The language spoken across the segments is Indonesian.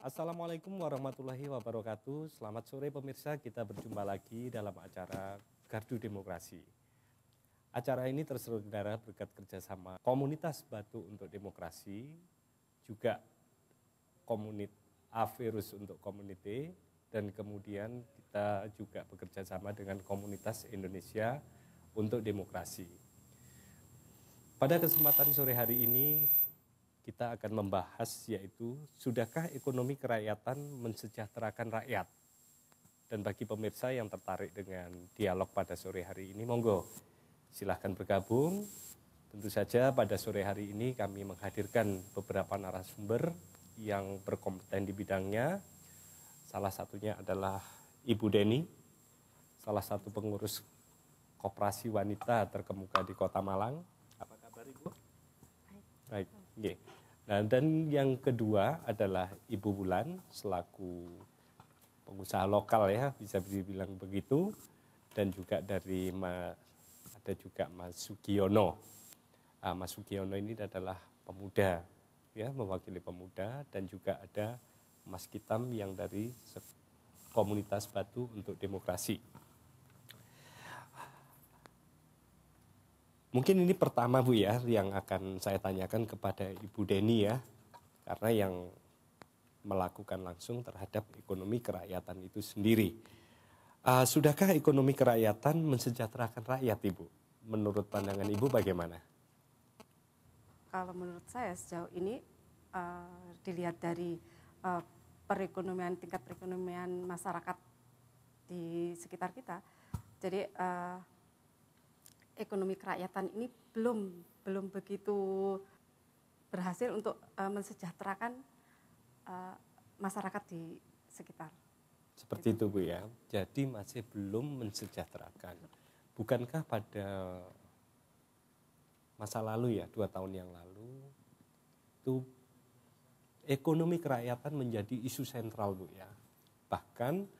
Assalamualaikum warahmatullahi wabarakatuh. Selamat sore pemirsa, kita berjumpa lagi dalam acara Gardu Demokrasi. Acara ini terselenggara berkat kerjasama Komunitas Batu untuk Demokrasi, juga Averus untuk Community, dan kemudian kita juga bekerja sama dengan Komunitas Indonesia untuk Demokrasi. Pada kesempatan sore hari ini, kita akan membahas yaitu sudahkah ekonomi kerakyatan mensejahterakan rakyat? Dan bagi pemirsa yang tertarik dengan dialog pada sore hari ini, monggo silahkan bergabung. Tentu saja pada sore hari ini kami menghadirkan beberapa narasumber yang berkompeten di bidangnya. Salah satunya adalah Ibu Deni, salah satu pengurus koperasi wanita terkemuka di Kota Malang. Apa kabar Ibu? Baik. Yeah. Nah, dan yang kedua adalah Ibu Wulan selaku pengusaha lokal ya, bisa dibilang begitu, dan juga dari ada juga Mas Sugiono. Mas Sugiono ini adalah pemuda ya, mewakili pemuda, dan juga ada Mas Kitam yang dari Komunitas Batu untuk Demokrasi. Mungkin ini pertama Bu ya, yang akan saya tanyakan kepada Ibu Deni ya, karena yang melakukan langsung terhadap ekonomi kerakyatan itu sendiri. Sudahkah ekonomi kerakyatan mensejahterakan rakyat Ibu? Menurut pandangan Ibu bagaimana? Kalau menurut saya sejauh ini dilihat dari tingkat perekonomian masyarakat di sekitar kita, jadi ekonomi kerakyatan ini belum begitu berhasil untuk mensejahterakan masyarakat di sekitar. Seperti itu Bu ya, jadi masih belum mensejahterakan. Bukankah pada masa lalu ya, 2 tahun yang lalu, itu ekonomi kerakyatan menjadi isu sentral Bu ya. Bahkan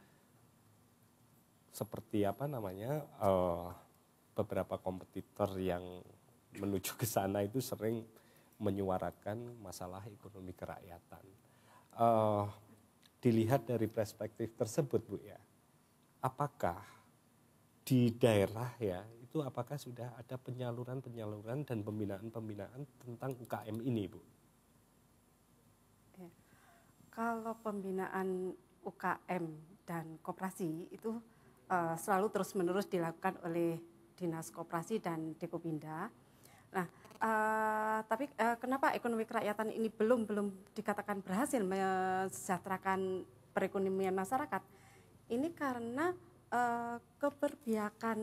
seperti beberapa kompetitor yang menuju ke sana itu sering menyuarakan masalah ekonomi kerakyatan. Dilihat dari perspektif tersebut Bu ya, apakah di daerah ya, itu apakah sudah ada penyaluran dan pembinaan tentang UKM ini Bu? Kalau pembinaan UKM dan koperasi itu selalu terus-menerus dilakukan oleh Dinas Koperasi dan Dekopinda. Nah, tapi kenapa ekonomi kerakyatan ini belum dikatakan berhasil mensejahterakan perekonomian masyarakat? Ini karena keberpihakan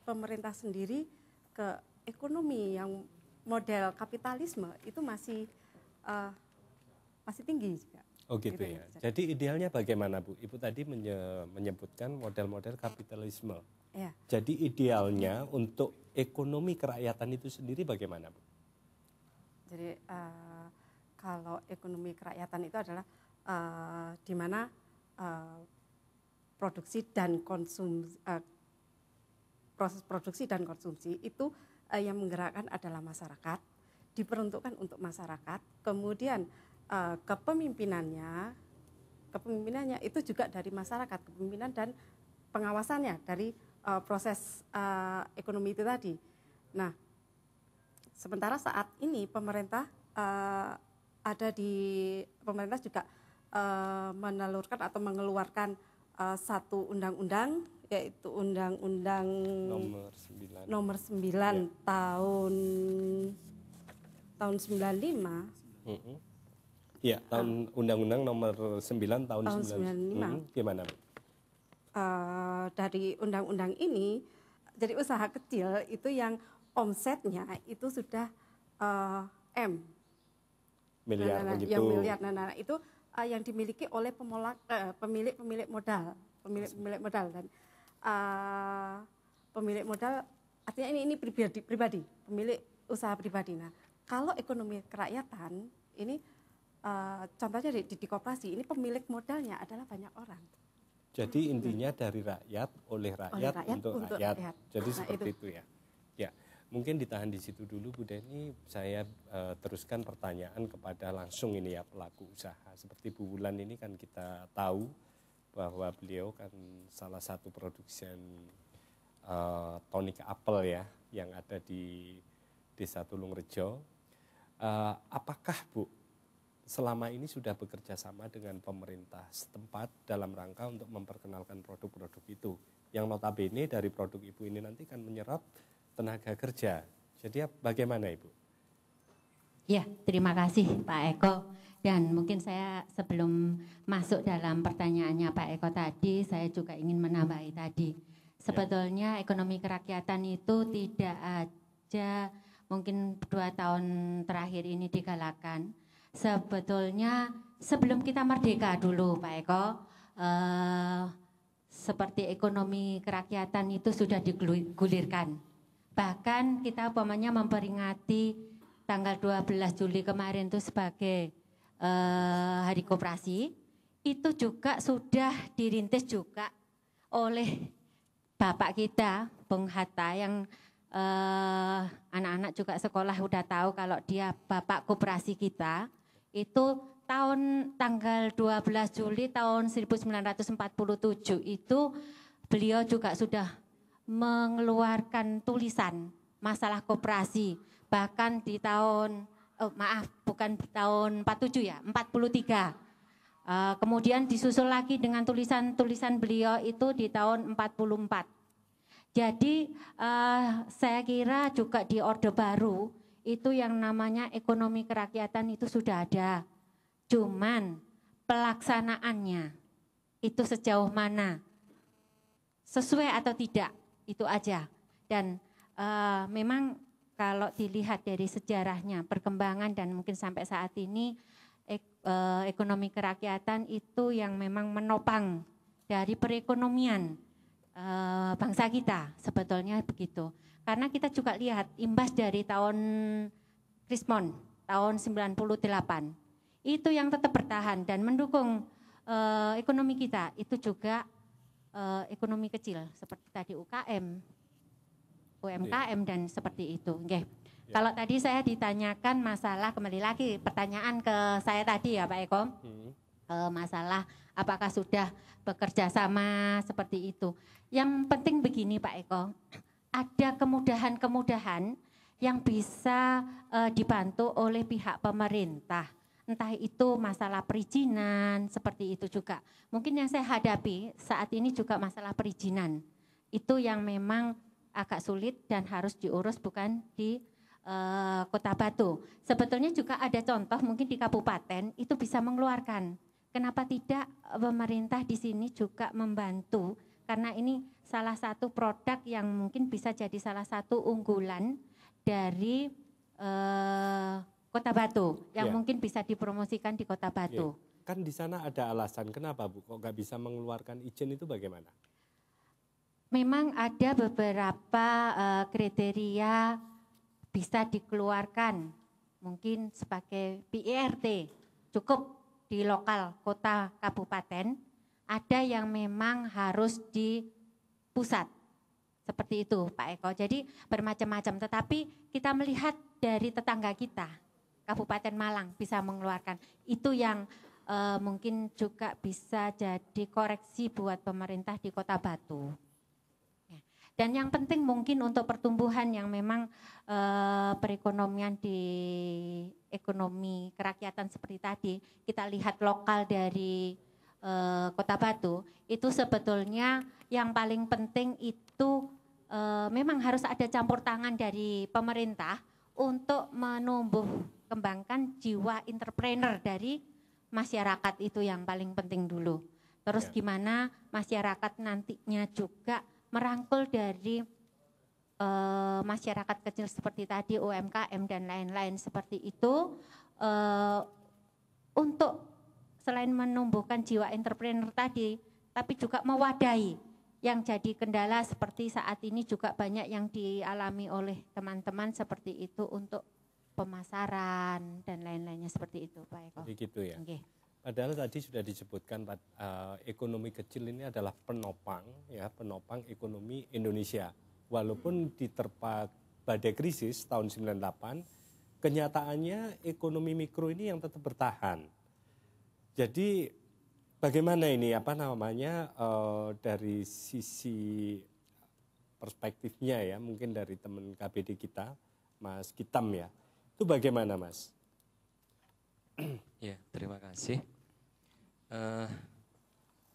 pemerintah sendiri ke ekonomi yang model kapitalisme itu masih tinggi juga. Oh gitu ya. Jadi idealnya bagaimana Bu? Ibu tadi menyebutkan model-model kapitalisme. Ya. Jadi idealnya untuk ekonomi kerakyatan itu sendiri bagaimana Bu? Jadi kalau ekonomi kerakyatan itu adalah di mana produksi dan proses produksi dan konsumsi itu yang menggerakkan adalah masyarakat, diperuntukkan untuk masyarakat, kemudian kepemimpinannya itu juga dari masyarakat, kepemimpinan dan pengawasannya dari proses ekonomi itu tadi. Nah, sementara saat ini pemerintah pemerintah juga menelurkan atau mengeluarkan satu undang-undang, yaitu Undang-Undang Nomor 9 tahun tahun 95. Iya, Undang-Undang Nomor 9 tahun 95. Gimana, Bu? Dari undang-undang ini, jadi usaha kecil itu yang omsetnya itu sudah Miliar begitu. Yang miliar. Itu yang dimiliki oleh pemilik modal dan pemilik modal artinya ini pribadi, pemilik usaha pribadi. Nah, kalau ekonomi kerakyatan ini contohnya di koperasi ini pemilik modalnya adalah banyak orang. Jadi intinya dari rakyat, oleh rakyat untuk rakyat. Jadi seperti itu ya. Ya, mungkin ditahan di situ dulu Bu Deni. Saya teruskan pertanyaan kepada langsung ini ya pelaku usaha. Seperti Bu Wulan ini kan kita tahu bahwa beliau kan salah satu produsen tonik apel ya yang ada di Desa Tulungrejo. Apakah Bu selama ini sudah bekerja sama dengan pemerintah setempat dalam rangka untuk memperkenalkan produk-produk itu? Yang notabene dari produk Ibu ini nanti kan menyerap tenaga kerja. Jadi bagaimana Ibu? Ya, terima kasih Pak Eko. Dan mungkin saya sebelum masuk dalam pertanyaannya Pak Eko tadi, saya juga ingin menambahi tadi. Sebetulnya ekonomi kerakyatan itu tidak aja mungkin 2 tahun terakhir ini digalakan. Sebetulnya sebelum kita merdeka dulu Pak Eko, seperti ekonomi kerakyatan itu sudah digulirkan. Bahkan kita umpamanya memperingati tanggal 12 Juli kemarin itu sebagai Hari Koperasi, itu juga sudah dirintis juga oleh Bapak kita, Bung Hatta, yang anak-anak juga sekolah udah tahu kalau dia Bapak Koperasi kita. Itu tanggal 12 Juli tahun 1947 itu beliau juga sudah mengeluarkan tulisan masalah koperasi. Bahkan di tahun, bukan tahun 47 ya, 43. Kemudian disusul lagi dengan tulisan-tulisan beliau itu di tahun 44. Jadi saya kira juga di Orde Baru itu yang namanya ekonomi kerakyatan itu sudah ada. Cuman pelaksanaannya itu sejauh mana, sesuai atau tidak, itu aja. Dan memang kalau dilihat dari sejarahnya, perkembangan dan mungkin sampai saat ini ekonomi kerakyatan itu yang memang menopang dari perekonomian bangsa kita, sebetulnya begitu. Karena kita juga lihat imbas dari tahun Krismon, tahun 98, itu yang tetap bertahan dan mendukung ekonomi kita, itu juga ekonomi kecil, seperti tadi UMKM dan seperti itu. Okay. Kalau tadi saya ditanyakan masalah, kembali lagi pertanyaan ke saya tadi ya Pak Eko, masalah apakah sudah bekerja sama seperti itu. Yang penting begini Pak Eko, ada kemudahan-kemudahan yang bisa dibantu oleh pihak pemerintah. Entah itu masalah perizinan, seperti itu juga. Mungkin yang saya hadapi saat ini juga masalah perizinan. Itu yang memang agak sulit dan harus diurus bukan di Kota Batu. Sebetulnya juga ada contoh mungkin di kabupaten itu bisa mengeluarkan. Kenapa tidak pemerintah di sini juga membantu? Karena ini salah satu produk yang mungkin bisa jadi salah satu unggulan dari Kota Batu yang mungkin bisa dipromosikan di Kota Batu. Kan di sana ada alasan kenapa Bu kok nggak bisa mengeluarkan izin itu bagaimana? Memang ada beberapa kriteria bisa dikeluarkan mungkin sebagai PIRT cukup di lokal kota kabupaten, ada yang memang harus di pusat. Seperti itu Pak Eko. Jadi bermacam-macam, tetapi kita melihat dari tetangga kita, Kabupaten Malang bisa mengeluarkan. Itu yang mungkin juga bisa jadi koreksi buat pemerintah di Kota Batu. Dan yang penting mungkin untuk pertumbuhan yang memang perekonomian di ekonomi kerakyatan seperti tadi, kita lihat lokal dari Kota Batu, itu sebetulnya yang paling penting itu memang harus ada campur tangan dari pemerintah untuk menumbuh kembangkan jiwa entrepreneur dari masyarakat, itu yang paling penting dulu. Terus gimana masyarakat nantinya juga merangkul dari masyarakat kecil seperti tadi, UMKM dan lain-lain seperti itu, untuk selain menumbuhkan jiwa entrepreneur tadi, tapi juga mewadahi yang jadi kendala seperti saat ini juga banyak yang dialami oleh teman-teman seperti itu untuk pemasaran dan lain-lainnya seperti itu, Pak Eko. Jadi gitu ya. Okay. Padahal tadi sudah disebutkan ekonomi kecil ini adalah penopang ekonomi Indonesia. Walaupun diterpa badai krisis tahun 98, kenyataannya ekonomi mikro ini yang tetap bertahan. Jadi bagaimana ini dari sisi perspektifnya ya, mungkin dari teman KBD kita, Mas Kitam ya, itu bagaimana Mas? Ya, terima kasih.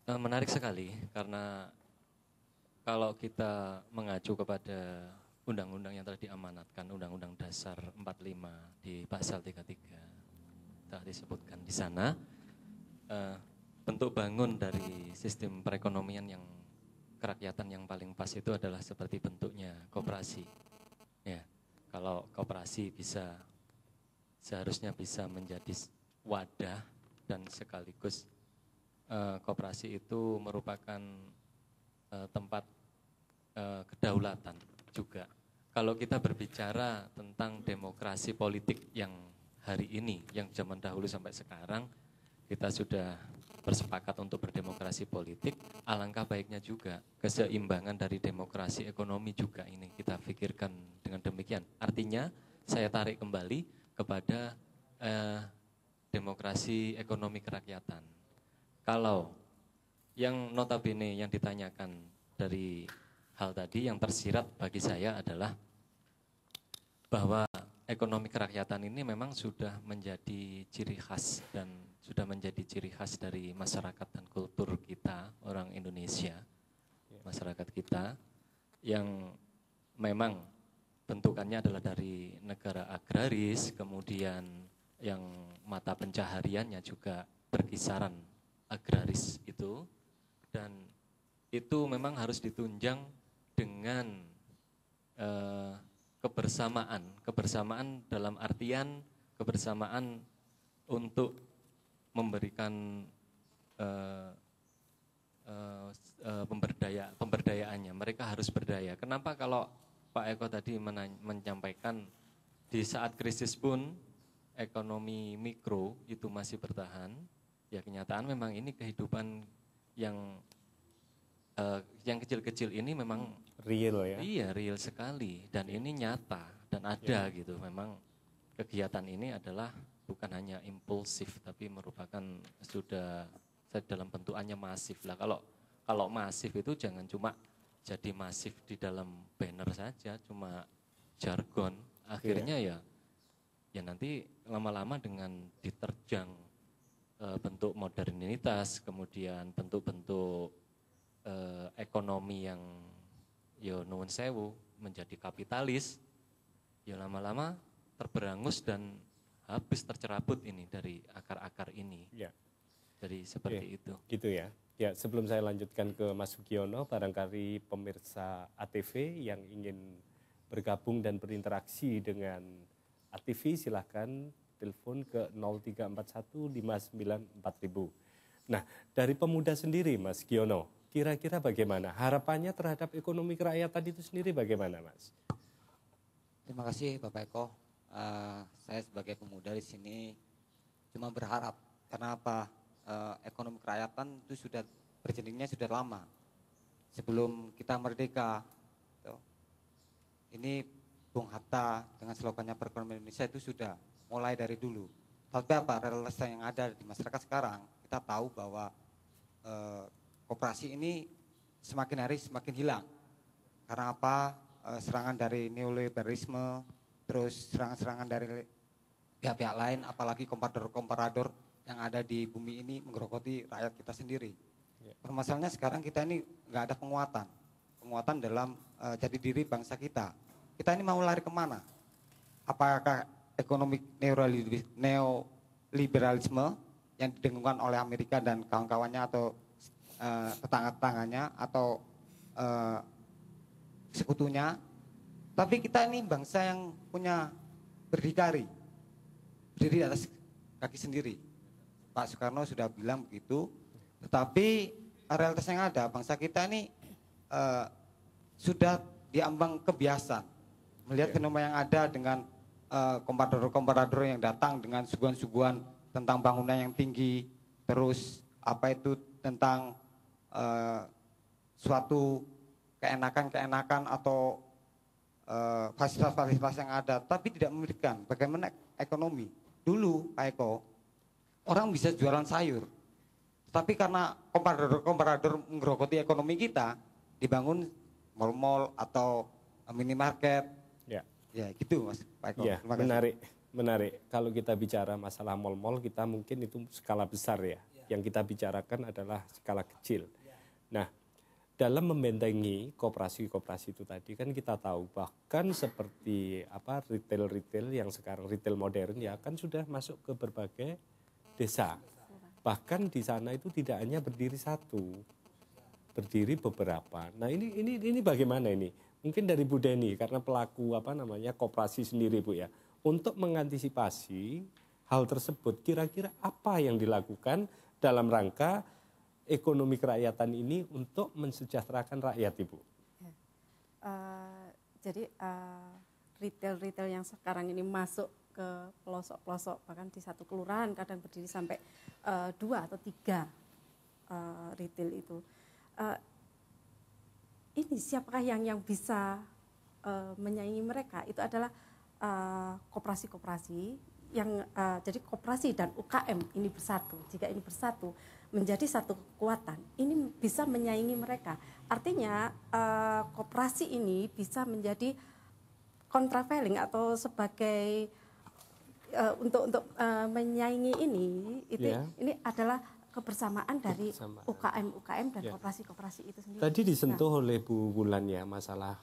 Menarik sekali karena kalau kita mengacu kepada undang-undang yang telah diamanatkan, Undang-Undang Dasar 45 di pasal 33 telah disebutkan di sana, bentuk bangun dari sistem perekonomian yang kerakyatan yang paling pas itu adalah seperti bentuknya koperasi. Ya, kalau koperasi seharusnya bisa menjadi wadah dan sekaligus koperasi itu merupakan tempat kedaulatan juga. Kalau kita berbicara tentang demokrasi politik yang hari ini, yang zaman dahulu sampai sekarang, kita sudah bersepakat untuk berdemokrasi politik, alangkah baiknya juga keseimbangan dari demokrasi ekonomi juga ini kita pikirkan dengan demikian. Artinya saya tarik kembali kepada demokrasi ekonomi kerakyatan. Kalau yang notabene yang ditanyakan dari hal tadi yang tersirat bagi saya adalah bahwa ekonomi kerakyatan ini memang sudah menjadi ciri khas dan sudah menjadi ciri khas dari masyarakat dan kultur kita, orang Indonesia, masyarakat kita yang memang bentukannya adalah dari negara agraris, kemudian yang mata pencahariannya juga berkisaran agraris itu, dan itu memang harus ditunjang dengan kebersamaan dalam artian kebersamaan untuk memberikan pemberdayaannya. Mereka harus berdaya. Kenapa kalau Pak Eko tadi menyampaikan di saat krisis pun ekonomi mikro itu masih bertahan, ya kenyataan memang ini kehidupan yang kecil-kecil ini memang real ya. Iya, real sekali dan ini nyata dan ada gitu. Memang kegiatan ini adalah bukan hanya impulsif tapi merupakan sudah dalam bentukannya masif lah. Kalau masif itu jangan cuma jadi masif di dalam banner saja, cuma jargon. Akhirnya ya nanti lama-lama dengan diterjang bentuk modernitas, kemudian bentuk-bentuk ekonomi yang nuwun sewu menjadi kapitalis, ya lama-lama terberangus dan habis tercerabut ini dari akar-akar ini. Ya. Jadi seperti itu. Gitu ya. Ya, sebelum saya lanjutkan ke Mas Sugiono, barangkali pemirsa ATV yang ingin bergabung dan berinteraksi dengan ATV silahkan telepon ke 0341594000. Nah, dari pemuda sendiri Mas Giono, kira-kira bagaimana harapannya terhadap ekonomi kerakyatan itu sendiri bagaimana Mas? Terima kasih Bapak Eko. Saya sebagai pemuda di sini cuma berharap karena apa? Ekonomi kerakyatan itu sudah berjalannya sudah lama sebelum kita merdeka. Ini Bung Hatta dengan slogannya perekonomian Indonesia itu sudah mulai dari dulu. Tapi apa realitas yang ada di masyarakat sekarang, kita tahu bahwa koperasi ini semakin hari semakin hilang. Karena apa? Serangan dari neoliberalisme, terus serangan-serangan dari pihak-pihak lain, apalagi komparador yang ada di bumi ini menggerogoti rakyat kita sendiri. Permasalahannya sekarang kita ini nggak ada penguatan dalam jati diri bangsa kita. Kita ini mau lari kemana? apakah ekonomi neoliberalisme yang didengungkan oleh Amerika dan kawan-kawannya atau tetangga-tetangganya atau sekutunya, tapi kita ini bangsa yang punya berdikari, berdiri di atas kaki sendiri. Pak Soekarno sudah bilang begitu, tetapi realitas yang ada, bangsa kita ini sudah diambang kebiasaan melihat fenomena yang ada dengan komparador-komparador yang datang dengan suguhan-suguhan tentang bangunan yang tinggi, terus apa itu tentang suatu keenakan-keenakan atau fasilitas-fasilitas yang ada, tapi tidak memikirkan bagaimana ekonomi. Dulu Pak Eko, orang bisa jualan sayur, tapi karena komparador menggerogoti ekonomi kita, dibangun mal-mal atau minimarket. Ya gitu Mas Pak Eko. Ya, menarik. Kalau kita bicara masalah mal-mal, kita mungkin itu skala besar ya. Yang kita bicarakan adalah skala kecil. Nah, dalam membentengi koperasi-koperasi itu tadi kan kita tahu bahkan seperti retail yang sekarang retail modern ya kan sudah masuk ke berbagai desa. Bahkan di sana itu tidak hanya berdiri satu, berdiri beberapa. Nah ini bagaimana ini? Mungkin dari Bu Deni karena pelaku koperasi sendiri Bu ya, untuk mengantisipasi hal tersebut kira-kira apa yang dilakukan dalam rangka ekonomi kerakyatan ini untuk mensejahterakan rakyat, Ibu? Jadi retail yang sekarang ini masuk ke pelosok-pelosok, bahkan di satu kelurahan kadang berdiri sampai 2 atau 3 retail itu. Ini siapakah yang bisa menyaingi mereka? Itu adalah koperasi-koperasi yang jadi koperasi dan UKM ini bersatu. Jika ini bersatu menjadi satu kekuatan, ini bisa menyaingi mereka. Artinya koperasi ini bisa menjadi contravailing atau sebagai untuk menyaingi ini ini adalah kebersamaan dari UKM dan koperasi-koperasi itu sendiri. Tadi disentuh oleh Bu Wulan ya masalah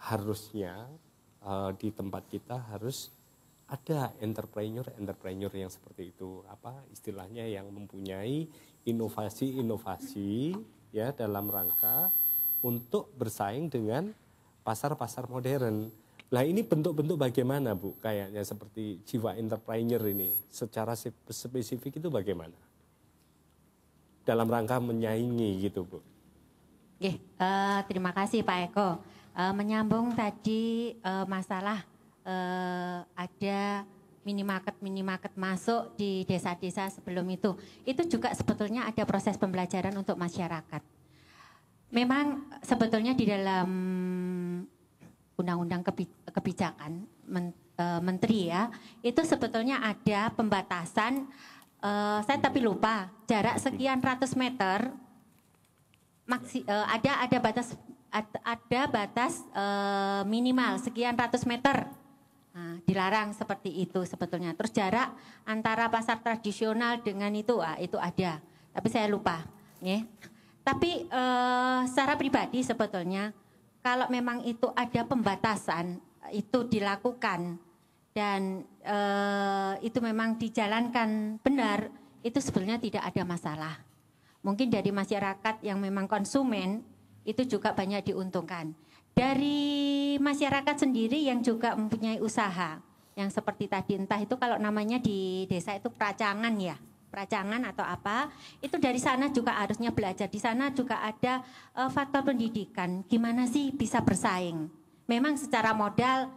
harusnya di tempat kita harus ada entrepreneur yang seperti itu, istilahnya yang mempunyai inovasi ya dalam rangka untuk bersaing dengan pasar-pasar modern. Nah ini bentuk-bentuk bagaimana Bu, kayaknya seperti jiwa entrepreneur ini secara spesifik itu bagaimana? Dalam rangka menyaingi gitu Bu. Terima kasih Pak Eko. Menyambung tadi masalah ada minimarket masuk di desa-desa sebelum itu juga sebetulnya ada proses pembelajaran untuk masyarakat. Memang sebetulnya di dalam undang-undang kebijakan menteri ya, itu sebetulnya ada pembatasan, saya tapi lupa jarak sekian ratus meter, ada batas minimal sekian ratus meter. Nah, dilarang seperti itu sebetulnya. Terus jarak antara pasar tradisional dengan itu ada, tapi saya lupa. Ya. Tapi secara pribadi sebetulnya kalau memang itu ada pembatasan itu dilakukan dan itu memang dijalankan benar, itu sebetulnya tidak ada masalah. Mungkin dari masyarakat yang memang konsumen itu juga banyak diuntungkan. Dari masyarakat sendiri yang juga mempunyai usaha, yang seperti tadi entah itu kalau namanya di desa itu peracangan ya, peracangan atau apa, itu dari sana juga harusnya belajar. Di sana juga ada faktor pendidikan, gimana sih bisa bersaing. Memang secara modal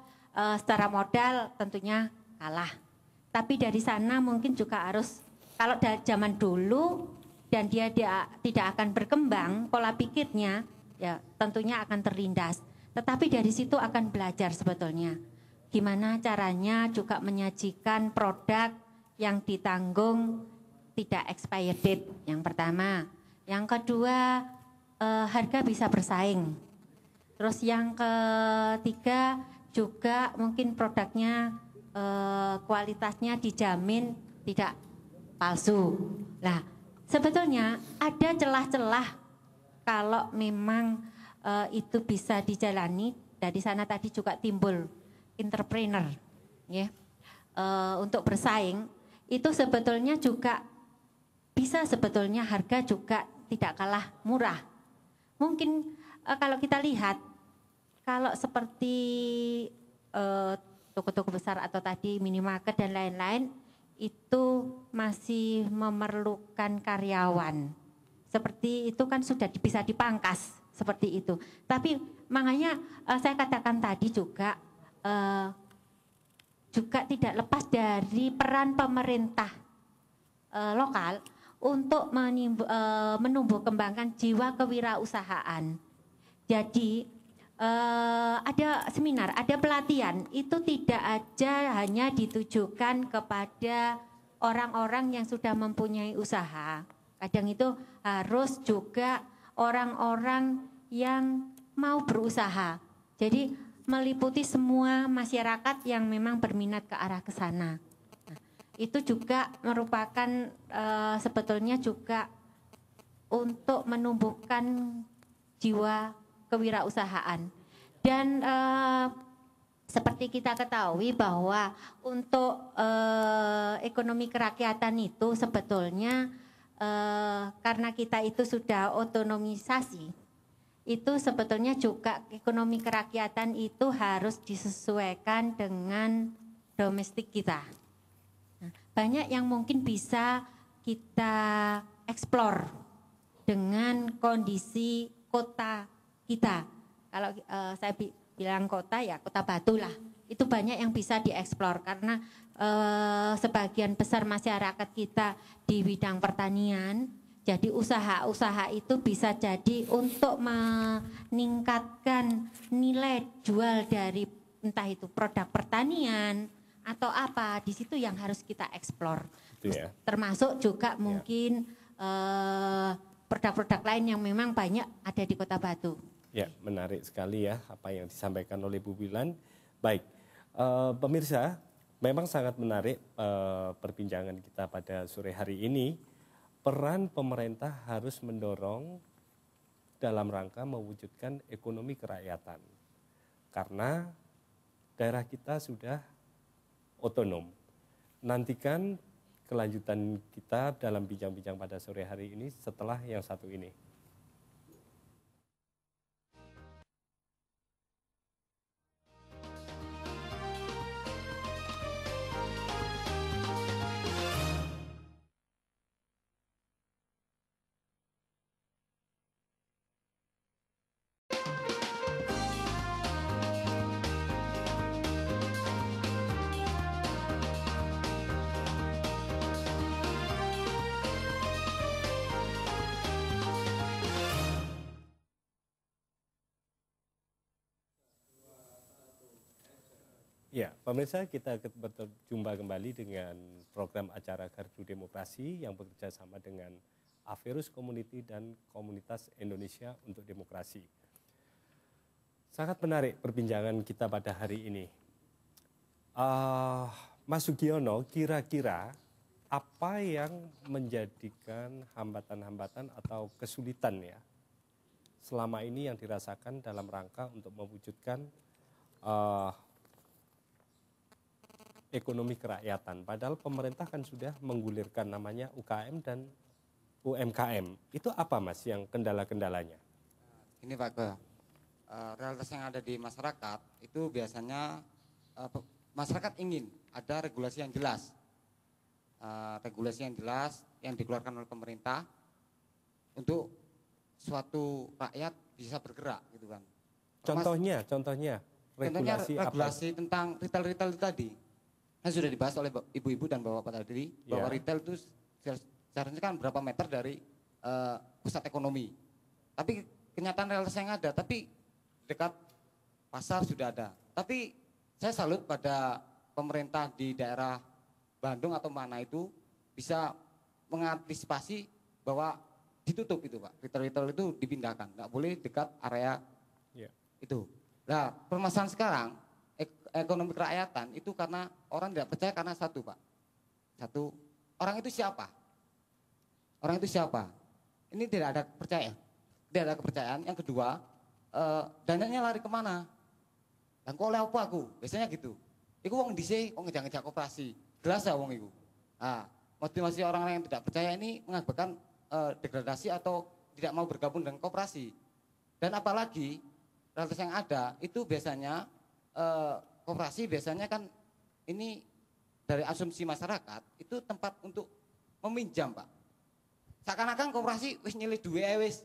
tentunya kalah. Tapi dari sana mungkin juga harus, kalau dari zaman dulu dan dia tidak akan berkembang pola pikirnya, ya tentunya akan terlindas. Tetapi dari situ akan belajar sebetulnya gimana caranya juga menyajikan produk yang ditanggung tidak expired date yang pertama. Yang kedua harga bisa bersaing. Terus yang ketiga juga mungkin produknya kualitasnya dijamin tidak palsu. Nah sebetulnya ada celah-celah kalau memang itu bisa dijalani. Dari sana tadi juga timbul entrepreneur ya, untuk bersaing itu sebetulnya juga bisa, sebetulnya harga juga tidak kalah murah. Mungkin kalau kita lihat, kalau seperti toko-toko besar atau tadi minimarket dan lain-lain, itu masih memerlukan karyawan. Seperti itu kan sudah bisa dipangkas, seperti itu. Tapi makanya saya katakan tadi juga tidak lepas dari peran pemerintah lokal untuk menumbuh kembangkan jiwa kewirausahaan. Jadi ada seminar, ada pelatihan, itu tidak aja hanya ditujukan kepada orang-orang yang sudah mempunyai usaha. Kadang itu harus juga orang-orang yang mau berusaha. Jadi meliputi semua masyarakat yang memang berminat ke arah ke sana. Nah, itu juga merupakan sebetulnya juga untuk menumbuhkan jiwa kewirausahaan. Dan seperti kita ketahui bahwa untuk ekonomi kerakyatan itu sebetulnya karena kita itu sudah otonomisasi, itu sebetulnya juga ekonomi kerakyatan itu harus disesuaikan dengan domestik kita. Nah, banyak yang mungkin bisa kita eksplor dengan kondisi kota kita. Kalau saya bilang kota, ya Kota Batu lah. Itu banyak yang bisa dieksplor karena sebagian besar masyarakat kita di bidang pertanian. Jadi usaha-usaha itu bisa jadi untuk meningkatkan nilai jual dari entah itu produk pertanian atau apa. Di situ yang harus kita eksplor. Ya. Termasuk juga mungkin produk-produk lain yang memang banyak ada di Kota Batu. Ya, menarik sekali ya apa yang disampaikan oleh Bu Wilan. Baik, pemirsa, memang sangat menarik perbincangan kita pada sore hari ini. Peran pemerintah harus mendorong dalam rangka mewujudkan ekonomi kerakyatan. Karena daerah kita sudah otonom. Nantikan kelanjutan kita dalam bincang-bincang pada sore hari ini setelah yang satu ini. Ya, pemirsa, kita berjumpa kembali dengan program acara Gardu Demokrasi yang bekerja sama dengan Averus Community dan Komunitas Indonesia untuk Demokrasi. Sangat menarik perbincangan kita pada hari ini. Mas Sugiono, kira-kira apa yang menjadikan hambatan-hambatan atau kesulitan ya selama ini yang dirasakan dalam rangka untuk mewujudkan ekonomi kerakyatan. Padahal pemerintah kan sudah menggulirkan namanya UKM dan UMKM. Itu apa Mas yang kendala-kendalanya? Ini Pak Ke, realitas yang ada di masyarakat itu biasanya masyarakat ingin ada regulasi yang jelas. Regulasi yang jelas yang dikeluarkan oleh pemerintah untuk suatu rakyat bisa bergerak gitu kan. Contohnya regulasi tentang retail tadi. Kan sudah dibahas oleh ibu-ibu dan bapak-bapak tadi bahwa retail itu seharusnya kan berapa meter dari pusat ekonomi. Tapi kenyataan realitas yang ada, tapi dekat pasar sudah ada. Tapi saya salut pada pemerintah di daerah Bandung atau mana itu bisa mengantisipasi bahwa ditutup itu Pak. Retail itu dipindahkan, nggak boleh dekat area itu. Nah permasalahan sekarang ekonomi kerakyatan itu karena orang tidak percaya karena satu Pak. Satu, orang itu siapa? Orang itu siapa? Ini tidak ada percaya. Tidak ada kepercayaan. Yang kedua, dananya lari kemana? Dan kok oleh apa aku? Biasanya gitu. Iku wong dhisik wong ngejak-ngejak koperasi. Jelas ya wong iku. Nah, motivasi orang-orang yang tidak percaya ini mengakibatkan degradasi atau tidak mau bergabung dengan koperasi. Dan apalagi realitas yang ada itu biasanya koperasi biasanya kan ini dari asumsi masyarakat itu tempat untuk meminjam, Pak. Seakan-akan koperasi wis nyilih duit wis.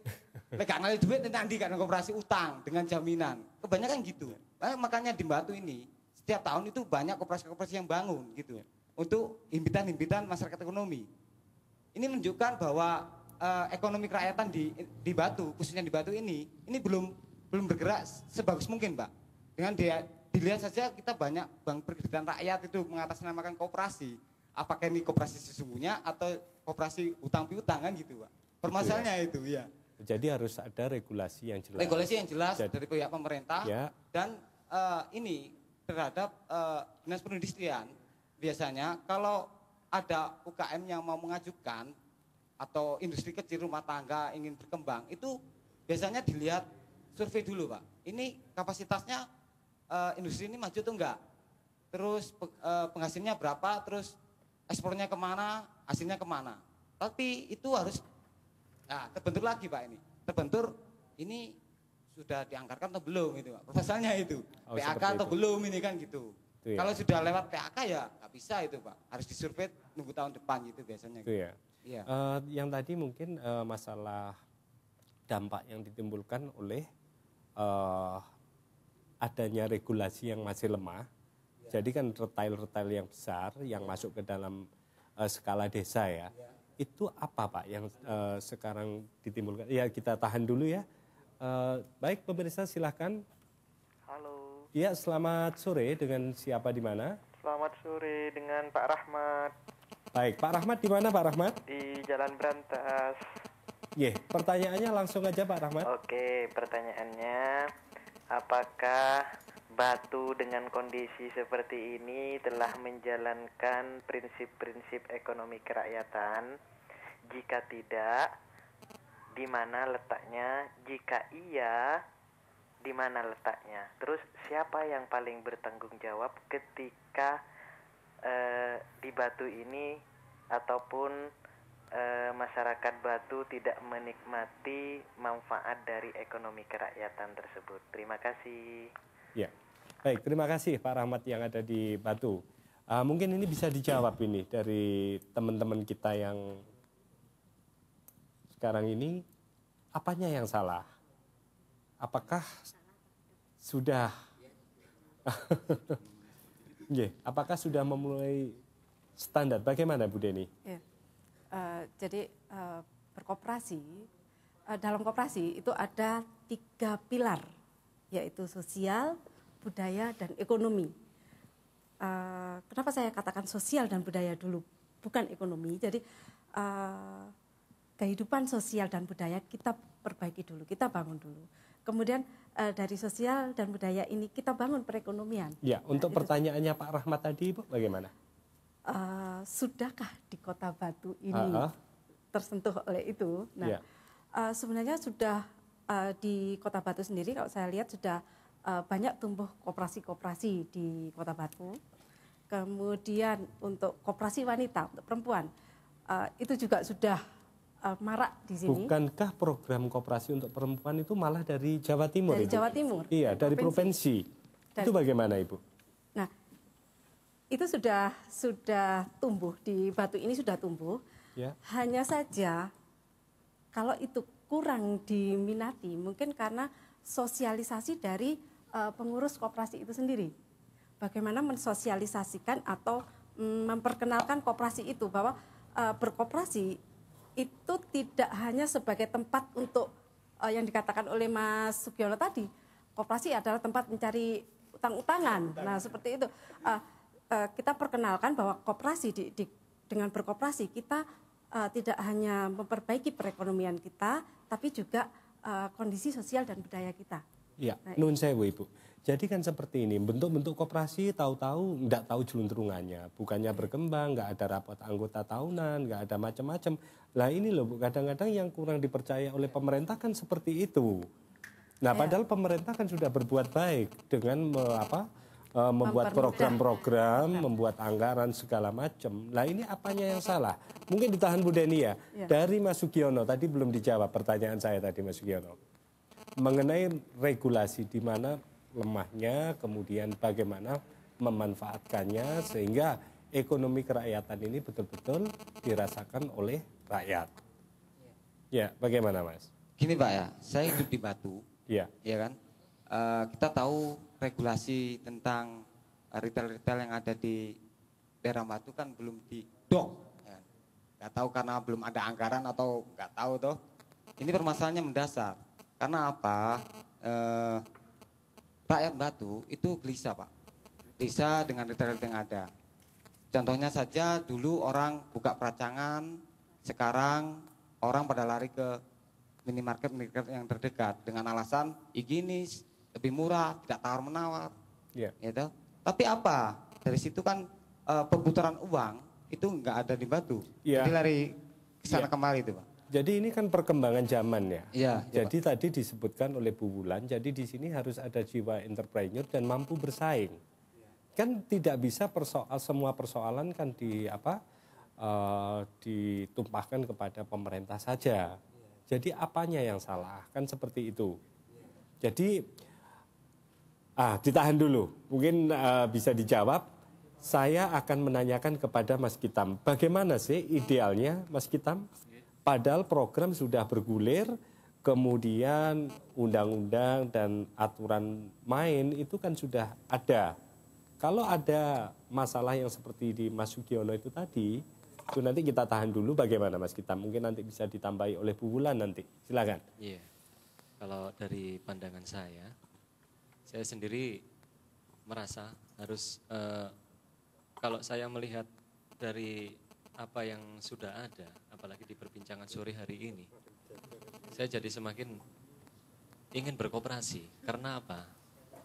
Lek gak nyilih duit nanti kan koperasi utang dengan jaminan. Kebanyakan gitu. Makanya di Batu ini setiap tahun itu banyak koperasi-koperasi yang bangun gitu untuk himpitan-himpitan masyarakat ekonomi. Ini menunjukkan bahwa ekonomi kerakyatan di Batu, khususnya di Batu ini belum bergerak sebagus mungkin, Pak. Dengan dilihat saja kita banyak bank perkreditan rakyat itu mengatasnamakan koperasi. Apakah ini koperasi sesungguhnya atau koperasi utang piutang kan gitu, Pak. Permasalahannya itu ya. Jadi harus ada regulasi yang jelas. Regulasi yang jelas dari pihak pemerintah ya. Dan ini terhadap dinas perindustrian. Biasanya kalau ada UKM yang mau mengajukan atau industri kecil rumah tangga ingin berkembang itu biasanya dilihat survei dulu, Pak. Ini kapasitasnya industri ini maju tuh enggak? Terus penghasilnya berapa? Terus ekspornya kemana, hasilnya kemana. Tapi itu harus terbentur lagi, Pak, ini. Terbentur ini sudah dianggarkan atau belum itu, Pak. Proposalnya itu. PAK atau itu. Belum ini kan gitu. Itu ya. Kalau sudah lewat PAK ya nggak bisa itu, Pak. Harus disurvei nunggu tahun depan gitu biasanya. Itu ya. Iya. Yang tadi mungkin masalah dampak yang ditimbulkan oleh adanya regulasi yang masih lemah. Jadi kan retail-retail yang besar yang masuk ke dalam skala desa ya, itu apa Pak yang sekarang ditimbulkan? Ya kita tahan dulu ya. Baik pemirsa silahkan. Halo. Ya selamat sore, dengan siapa di mana? Selamat sore dengan Pak Rahmat. Baik Pak Rahmat di mana Pak Rahmat? Di Jalan Brantas. Pertanyaannya langsung aja Pak Rahmat. Oke, pertanyaannya apakah Batu dengan kondisi seperti ini telah menjalankan prinsip-prinsip ekonomi kerakyatan? Jika tidak, di mana letaknya? Jika iya, di mana letaknya? Terus siapa yang paling bertanggung jawab ketika di Batu ini ataupun masyarakat Batu tidak menikmati manfaat dari ekonomi kerakyatan tersebut? Terima kasih. Ya. Baik, terima kasih Pak Rahmat yang ada di Batu. Mungkin ini bisa dijawab ini dari teman-teman kita yang sekarang ini, apanya yang salah? Apakah sudah apakah sudah memulai standar? Bagaimana Bu Deni? Ya. Jadi berkoperasi, dalam koperasi itu ada 3 pilar, yaitu sosial, budaya, dan ekonomi. Kenapa saya katakan sosial dan budaya dulu, bukan ekonomi? Jadi kehidupan sosial dan budaya kita perbaiki dulu, kita bangun dulu. Kemudian dari sosial dan budaya ini kita bangun perekonomian. Ya, untuk pertanyaannya Pak Rahmat tadi, Bu, bagaimana? Sudahkah di Kota Batu ini tersentuh oleh itu? Nah, sebenarnya sudah di Kota Batu sendiri, kalau saya lihat sudah banyak tumbuh koperasi-koperasi di Kota Batu. Kemudian untuk koperasi wanita, untuk perempuan, itu juga sudah marak di sini. Bukankah program koperasi untuk perempuan itu malah dari Jawa Timur? Dari Jawa Timur. Iya, dari provinsi. Itu bagaimana Ibu? Nah, itu sudah tumbuh, di Batu ini sudah tumbuh. Ya. Hanya saja kalau itu kurang diminati, mungkin karena sosialisasi dari pengurus koperasi itu sendiri. Bagaimana mensosialisasikan atau memperkenalkan koperasi itu, bahwa berkoperasi itu tidak hanya sebagai tempat untuk yang dikatakan oleh Mas Sugiono tadi, koperasi adalah tempat mencari utang-utangan. Nah, seperti itu. Kita perkenalkan bahwa koperasi dengan berkoperasi kita tidak hanya memperbaiki perekonomian kita, tapi juga kondisi sosial dan budaya kita. Iya, nun sewu Ibu. Jadi kan seperti ini, bentuk-bentuk koperasi tahu-tahu nggak tahu julung-terungannya, bukannya berkembang, nggak ada rapat anggota tahunan, nggak ada macam-macam. Lah ini loh, kadang-kadang yang kurang dipercaya oleh pemerintah kan seperti itu. Nah, padahal pemerintah kan sudah berbuat baik dengan membuat Mempermudah. program-program, membuat anggaran segala macam. Nah ini apanya yang salah? Mungkin ditahan Bu Deni ya. Dari Mas Sugiono, tadi belum dijawab pertanyaan saya tadi Mas Sugiono. Mengenai regulasi di mana lemahnya, kemudian bagaimana memanfaatkannya sehingga ekonomi kerakyatan ini betul-betul dirasakan oleh rakyat. Ya, bagaimana Mas? Gini Pak ya, saya hidup di Batu, Ya, ya kan. Kita tahu regulasi tentang retail-retail yang ada di daerah Batu kan belum didok. Ya. Nggak tahu karena belum ada anggaran atau nggak tahu toh. Ini permasalahannya mendasar. Karena apa? Rakyat Batu itu gelisah Pak. Gelisah dengan retail-retail yang ada. Contohnya saja dulu orang buka peracangan, sekarang orang pada lari ke minimarket yang terdekat dengan alasan higienis, lebih murah, tidak tawar-menawar. ya. Gitu. Tapi apa? Dari situ kan perputaran uang itu nggak ada di Batu. Ya. Jadi lari ke sana Ya. kemari itu Pak. Jadi ini kan perkembangan zaman ya. Iya. Jadi tadi disebutkan oleh Bu Wulan, jadi di sini harus ada jiwa entrepreneur dan mampu bersaing. Kan tidak bisa semua persoalan kan ditumpahkan kepada pemerintah saja. Jadi apanya yang salah? Kan seperti itu. Jadi ditahan dulu. Mungkin bisa dijawab. Saya akan menanyakan kepada Mas Kitam, bagaimana sih idealnya Mas Kitam? Padahal program sudah bergulir, kemudian undang-undang dan aturan main itu kan sudah ada. Kalau ada masalah yang seperti di Mas Sugiono itu tadi, itu nanti kita tahan dulu bagaimana Mas Kitam? Mungkin nanti bisa ditambahi oleh Bu Wulan nanti. Silakan. Iya. Kalau dari pandangan saya sendiri merasa harus kalau saya melihat dari apa yang sudah ada, apalagi di perbincangan sore hari ini, saya jadi semakin ingin berkooperasi. Karena apa?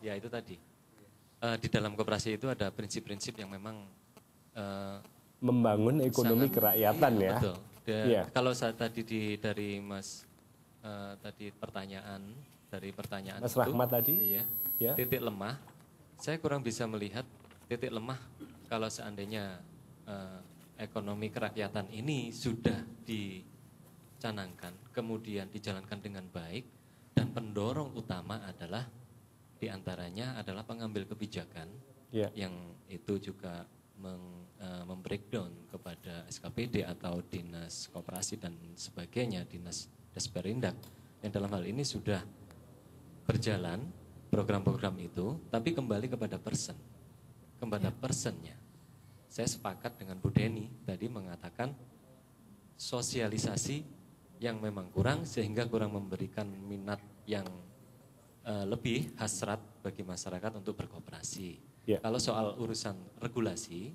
Ya itu tadi. Di dalam koperasi itu ada prinsip-prinsip yang memang Membangun ekonomi kerakyatan ya. betul. Iya. Kalau saya tadi dari Mas tadi dari pertanyaan Mas itu, Rahmat tadi? iya, Ya. titik lemah. Saya kurang bisa melihat titik lemah kalau seandainya ekonomi kerakyatan ini sudah dicanangkan, kemudian dijalankan dengan baik, dan pendorong utama adalah diantaranya adalah pengambil kebijakan Ya. yang itu juga membreakdown kepada SKPD atau Dinas Koperasi dan sebagainya, Dinas Desperindak, yang dalam hal ini sudah berjalan program-program itu, tapi kembali kepada personnya. Saya sepakat dengan Bu Deni tadi mengatakan sosialisasi yang memang kurang sehingga kurang memberikan minat yang lebih hasrat bagi masyarakat untuk berkooperasi. Ya. Kalau soal urusan regulasi,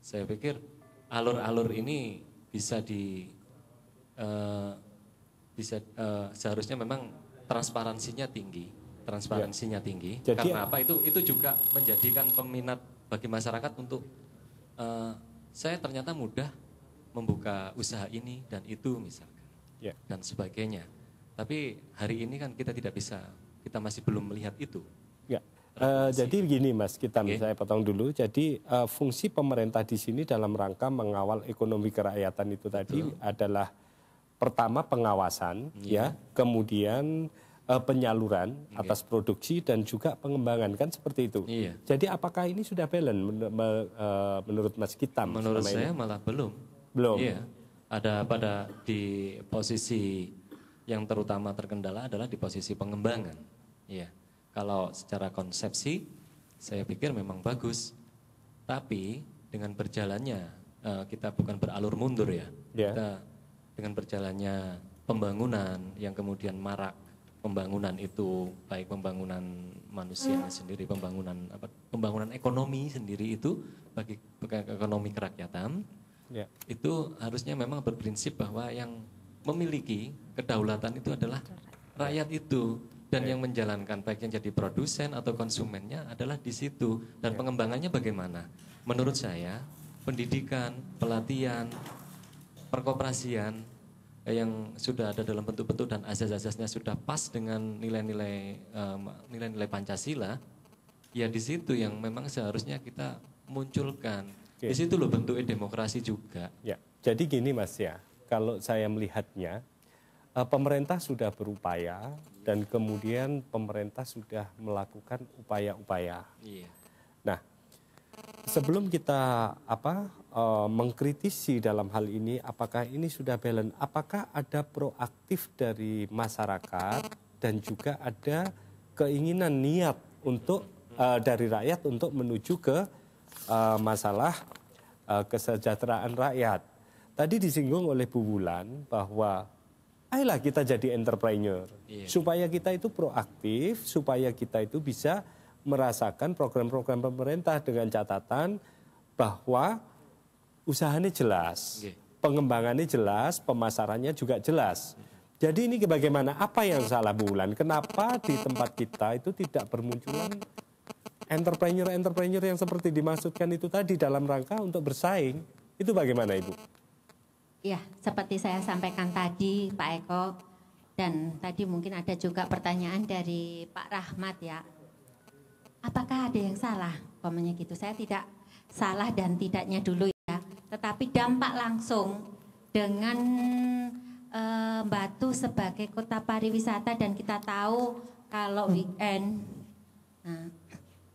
saya pikir alur-alur ini bisa seharusnya memang transparansinya tinggi. Jadi, Karena apa? Itu juga menjadikan peminat bagi masyarakat untuk saya ternyata mudah membuka usaha ini dan itu misalkan, Ya. dan sebagainya. Tapi hari ini kan kita masih belum melihat itu. Ya. Jadi begini Mas, saya potong dulu. Jadi fungsi pemerintah di sini dalam rangka mengawal ekonomi kerakyatan itu tadi adalah pertama pengawasan, ya, kemudian penyaluran atas produksi dan juga pengembangan, kan seperti itu. Iya. Jadi apakah ini sudah balance menurut Mas Kitam? Menurut selama ini? saya malah belum. Belum. Iya. Ada di posisi yang terutama terkendala adalah di posisi pengembangan. Iya. Kalau secara konsepsi saya pikir memang bagus. Tapi dengan berjalannya kita bukan beralur mundur ya. Ya. Kita dengan berjalannya pembangunan yang kemudian marak pembangunan itu, baik pembangunan manusianya sendiri, pembangunan ekonomi sendiri itu bagi ekonomi kerakyatan, Ya. itu harusnya memang berprinsip bahwa yang memiliki kedaulatan itu adalah rakyat itu, dan yang menjalankan baik yang jadi produsen atau konsumennya adalah di situ. Dan pengembangannya bagaimana? Menurut saya pendidikan, pelatihan, perkoperasian yang sudah ada dalam bentuk-bentuk dan asas-asasnya sudah pas dengan nilai-nilai Pancasila, Ya di situ yang memang seharusnya kita munculkan. Oke. Di situ loh bentuknya demokrasi juga. Ya, jadi gini Mas ya, kalau saya melihatnya, pemerintah sudah berupaya dan kemudian pemerintah sudah melakukan upaya-upaya. Iya. Nah, sebelum kita mengkritisi dalam hal ini, apakah ini sudah balance? Apakah ada proaktif dari masyarakat dan juga ada keinginan niat untuk dari rakyat untuk menuju ke masalah kesejahteraan rakyat. Tadi disinggung oleh Bu Wulan bahwa ayolah kita jadi entrepreneur. Iya. Supaya kita itu proaktif, supaya kita itu bisa merasakan program-program pemerintah dengan catatan bahwa usahanya jelas, Iya. pengembangannya jelas, pemasarannya juga jelas. Jadi ini bagaimana, apa yang salah Bu Wulan? Kenapa di tempat kita itu tidak bermunculan entrepreneur-entrepreneur yang seperti dimaksudkan itu tadi dalam rangka untuk bersaing? Itu bagaimana Ibu? Ya, seperti saya sampaikan tadi Pak Eko, dan tadi mungkin ada juga pertanyaan dari Pak Rahmat ya. Apakah ada yang salah? Umpamanya gitu, saya tidak salah dan tidaknya dulu ya. Tetapi dampak langsung dengan Batu sebagai kota pariwisata dan kita tahu kalau weekend, nah,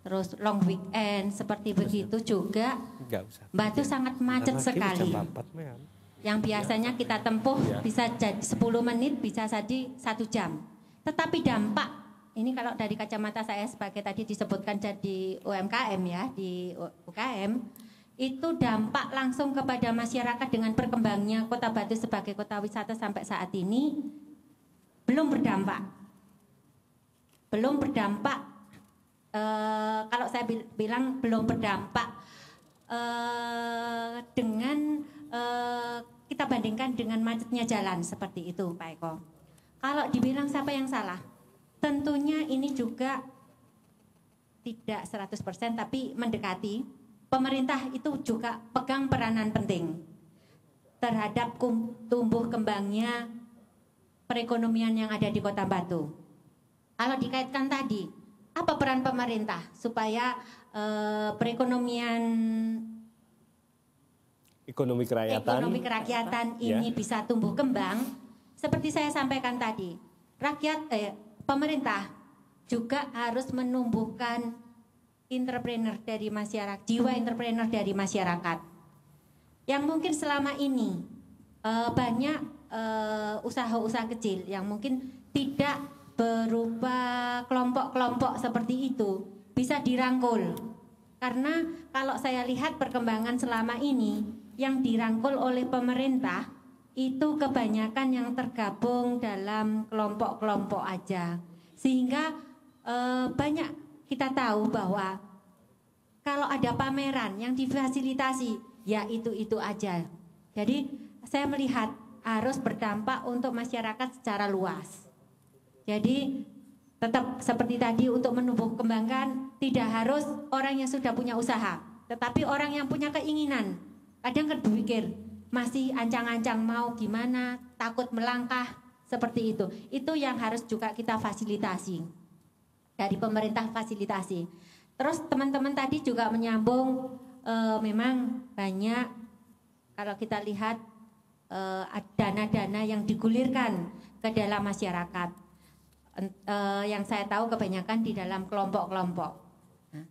terus long weekend seperti begitu juga, Enggak usah. Batu sangat macet sekali. Jam 4, Mas. Yang biasanya kita tempuh Ya. bisa jadi 10 menit, bisa jadi 1 jam. Tetapi dampak, ini kalau dari kacamata saya sebagai tadi disebutkan jadi UMKM ya, di UKM, itu dampak langsung kepada masyarakat dengan berkembangnya Kota Batu sebagai kota wisata sampai saat ini belum berdampak. Belum berdampak, kalau saya bilang belum berdampak dengan kita bandingkan dengan macetnya jalan seperti itu Pak Eko. Kalau dibilang siapa yang salah, tentunya ini juga tidak 100% tapi mendekati. Pemerintah itu juga pegang peranan penting terhadap tumbuh kembangnya perekonomian yang ada di Kota Batu. Kalau dikaitkan tadi, apa peran pemerintah supaya perekonomian Ekonomi kerakyatan ini ya. bisa tumbuh kembang? Seperti saya sampaikan tadi, pemerintah juga harus menumbuhkan entrepreneur dari masyarakat, jiwa entrepreneur dari masyarakat. Yang mungkin selama ini banyak usaha-usaha kecil yang mungkin tidak berupa kelompok-kelompok seperti itu bisa dirangkul. Karena kalau saya lihat perkembangan selama ini yang dirangkul oleh pemerintah itu kebanyakan yang tergabung dalam kelompok-kelompok aja. Sehingga banyak kita tahu bahwa kalau ada pameran yang difasilitasi, ya itu aja. Jadi saya melihat harus berdampak untuk masyarakat secara luas. Jadi tetap seperti tadi untuk menumbuh kembangkan tidak harus orang yang sudah punya usaha, tetapi orang yang punya keinginan. Kadang kan berpikir masih ancang-ancang mau gimana, takut melangkah seperti itu. Itu yang harus juga kita fasilitasi. Dari pemerintah fasilitasi. Terus teman-teman tadi juga menyambung memang banyak kalau kita lihat dana-dana yang digulirkan ke dalam masyarakat. Yang saya tahu kebanyakan di dalam kelompok-kelompok. Nah,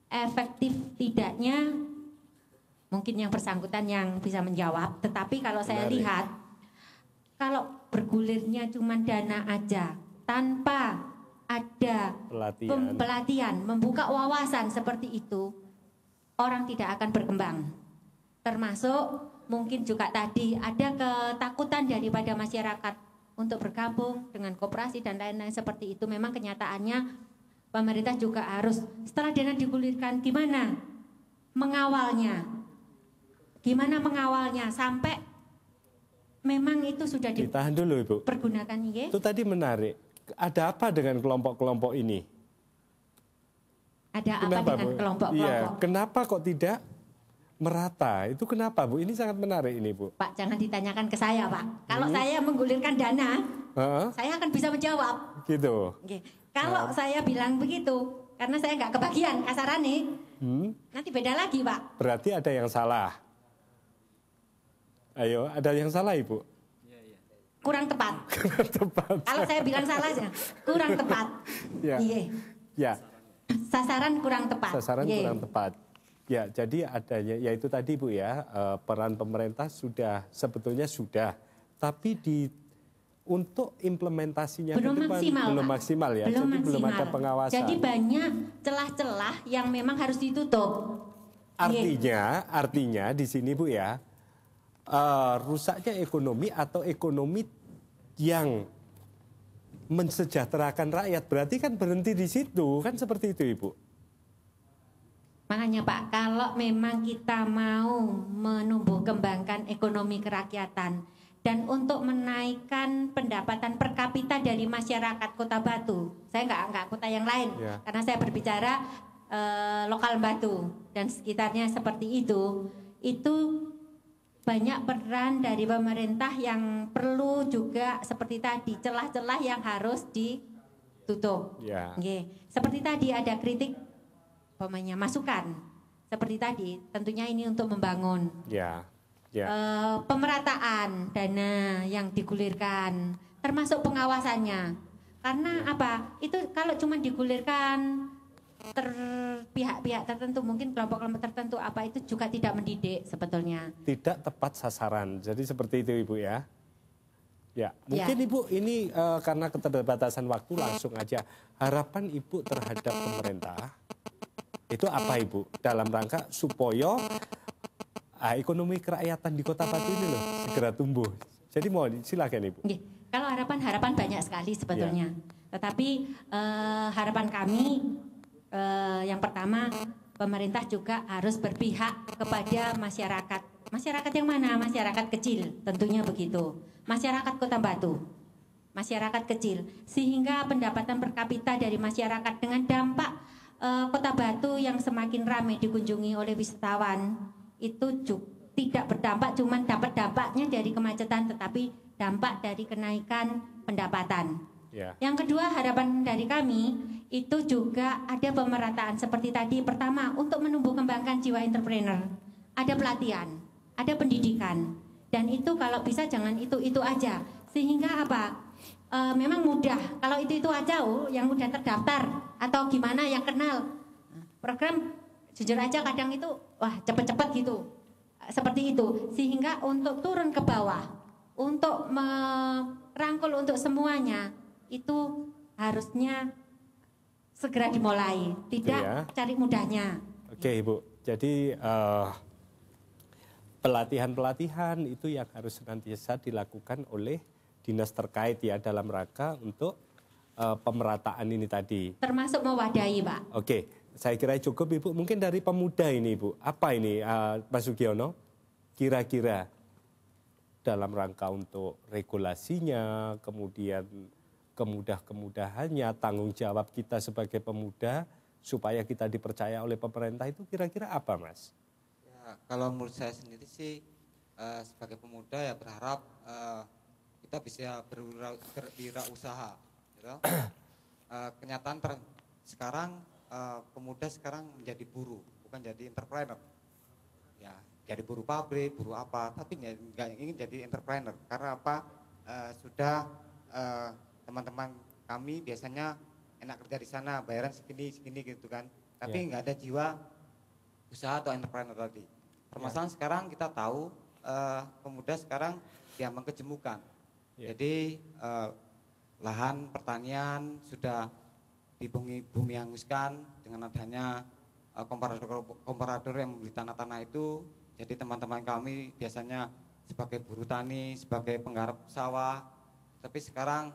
efektif tidaknya mungkin yang bersangkutan yang bisa menjawab. Tetapi kalau saya lihat, kalau bergulirnya cuma dana aja tanpa ada pelatihan, membuka wawasan seperti itu, orang tidak akan berkembang. Termasuk mungkin juga tadi ada ketakutan daripada masyarakat untuk bergabung dengan koperasi dan lain-lain seperti itu. Memang kenyataannya pemerintah juga harus setelah dana digulirkan gimana mengawalnya sampai memang itu sudah ditahan dulu Ibu. Pergunakan ya. Itu tadi menarik. Ada apa dengan kelompok-kelompok ini? Ada apa dengan kelompok-kelompok? Iya, kenapa kok tidak merata? Itu kenapa Bu? Ini sangat menarik ini Bu. Pak, jangan ditanyakan ke saya Pak. Kalau saya menggulirkan dana, saya akan bisa menjawab. Gitu. Kalau saya bilang begitu, karena saya nggak kebagian kasaran nih. Nanti beda lagi Pak. Berarti ada yang salah. Ayo, ada yang salah Ibu? Kurang tepat. Tepat. Kalau saya bilang salah aja, kurang tepat. Ya. Iya. Ya, Sasaran kurang tepat. sasaran Iya. kurang tepat. Ya, jadi adanya, yaitu tadi Bu ya, peran pemerintah sebetulnya sudah, tapi untuk implementasinya Belum ke depan maksimal, belum Pak. maksimal ya, jadi belum ada pengawasan. Jadi banyak celah-celah yang memang harus ditutup. Artinya di sini Bu ya, rusaknya ekonomi atau ekonomi yang mensejahterakan rakyat berarti kan berhenti di situ, kan seperti itu Ibu. Makanya Pak, kalau memang kita mau menumbuh kembangkan ekonomi kerakyatan dan untuk menaikkan pendapatan per kapita dari masyarakat Kota Batu, saya nggak kota yang lain, Ya. karena saya berbicara lokal Batu dan sekitarnya seperti itu banyak peran dari pemerintah yang perlu juga seperti tadi celah-celah yang harus ditutup. Ya. Oke. Seperti tadi ada kritik, masukan. Seperti tadi, tentunya ini untuk membangun. Ya. Pemerataan dana yang digulirkan, termasuk pengawasannya. Karena apa? Itu kalau cuma digulirkan pihak-pihak tertentu, mungkin kelompok-kelompok tertentu, apa itu juga tidak mendidik sebetulnya. Tidak tepat sasaran. Jadi seperti itu Ibu ya. Ya, mungkin Ibu ini karena keterbatasan waktu langsung aja. Harapan Ibu terhadap pemerintah itu apa Ibu? Dalam rangka supaya ekonomi kerakyatan di Kota Batu ini loh segera tumbuh. Jadi mohon silakan Ibu. Kalau harapan banyak sekali sebetulnya. Tetapi harapan kami yang pertama, pemerintah juga harus berpihak kepada masyarakat. Masyarakat yang mana? Masyarakat kecil, tentunya begitu. Masyarakat Kota Batu, masyarakat kecil. Sehingga pendapatan per kapita dari masyarakat dengan dampak Kota Batu yang semakin ramai dikunjungi oleh wisatawan, itu tidak berdampak, cuman dapat dampaknya dari kemacetan, tetapi dampak dari kenaikan pendapatan. Ya. Yang kedua, harapan dari kami itu juga ada pemerataan seperti tadi. Pertama, untuk menumbuh kembangkan jiwa entrepreneur, ada pelatihan, ada pendidikan, dan itu kalau bisa jangan itu aja. Sehingga apa? Memang mudah. Kalau itu aja, yang udah terdaftar atau gimana yang kenal program, jujur aja kadang itu wah cepet-cepet gitu, seperti itu. Sehingga untuk turun ke bawah, untuk merangkul untuk semuanya, itu harusnya segera dimulai, tidak cari mudahnya. Oke Ibu, jadi pelatihan-pelatihan itu yang harus senantiasa dilakukan oleh dinas terkait ya dalam rangka untuk pemerataan ini tadi. Termasuk mewadahi Pak. Oke, saya kira cukup Ibu. Mungkin dari pemuda ini Ibu, apa ini Mas Sugiono? Kira-kira dalam rangka untuk regulasinya, kemudian kemudahannya, tanggung jawab kita sebagai pemuda supaya kita dipercaya oleh pemerintah itu kira-kira apa Mas? Ya, kalau menurut saya sendiri sih sebagai pemuda ya berharap kita bisa berwirausaha. Gitu. Kenyataan sekarang pemuda sekarang menjadi buruh, bukan jadi entrepreneur. Ya, jadi buruh pabrik, buruh apa, tapi nggak ingin jadi entrepreneur. Karena apa? Sudah teman-teman kami biasanya enak kerja di sana, bayaran segini gitu kan. Tapi nggak ada jiwa usaha atau entrepreneur tadi. Permasalahan sekarang kita tahu pemuda sekarang diambang kejemukan. Jadi lahan pertanian sudah dibumi hanguskan dengan adanya komparator yang membeli tanah-tanah itu. Jadi teman-teman kami biasanya sebagai buruh tani, sebagai penggarap sawah, tapi sekarang